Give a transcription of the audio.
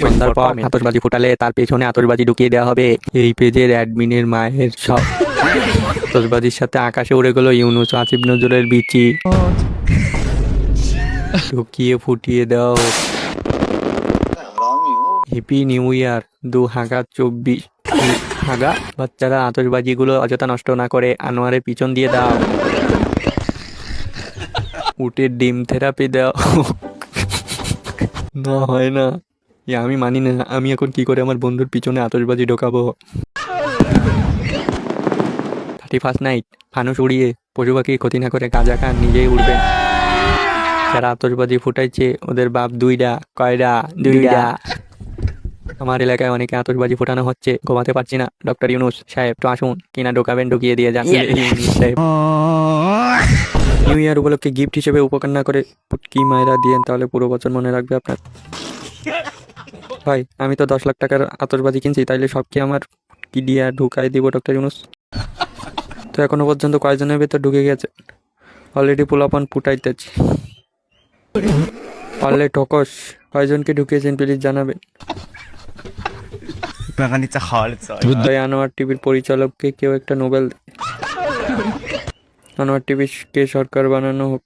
সন্ধ্যার পর আতশবাজি ফুটালে তার পেছনে আতশবাজি ঢুকিয়ে দেওয়া হবে। এই পেজের অ্যাডমিনের মায়ের সব আতশবাজির সাথে আকাশে উড়ে গেল ইউনুস আসিফ নজরুলের বিচি ঢুকিয়ে ফুটিয়ে দেওয়া হোক। Happy new year 2024। হাগা বাচ্চারা আতশবাজিগুলো অযথা নষ্ট না করে আনোয়ারের পিছন দিয়ে দাও। উটের ডিম থেরাপি দাও। না হয় না, আমি মানি না। আমি এখন কি করে আমার বন্ধুর পিছনে আতশবাজি ঢোকাবো? 31st নাইট ফানুস উড়িয়ে পশু পাখির ক্ষতি না করে গাঁজা খান, নিজেই উড়বেন। যারা আতশবাজি ফুটাইছে ওদের বাপ দুইটা। কয়টা? দুইটা। আমার এলাকায় অনেকে আতশবাজি ফোটানো হচ্ছে, ঘুমাতে পারছি না। ডক্টর ইউনুস সাহেব তো আসুন, কিনা ঢোকাবেন ঢুকিয়ে দিয়ে যান। ইউনুস সাহেব নিউ ইয়ার উপলক্ষে গিফট হিসেবে উপকার না করে পুটকি মায়েরা দিয়েন, তাহলে পুরো বছর মনে রাখবে আপনার। ভাই আমি তো 10 লাখ টাকার আতশবাজি কিনছি, তাইলে সব কি আমার কি দিয়া ঢুকাই দিব ডক্টর ইউনুস? তো এখনো পর্যন্ত কয়জনের ভেতর ঢুকে গেছে? অলরেডি পোলাপান ফুটাইতেছি। পারলে ঠকস কয়জনকে ঢুকিয়েছেন প্লিজ জানাবেন। তাই আনোয়ার টিভির পরিচালককে কেউ একটা নোবেল দেয়। আনোয়ার টিভিকে সরকার বানানো হোক।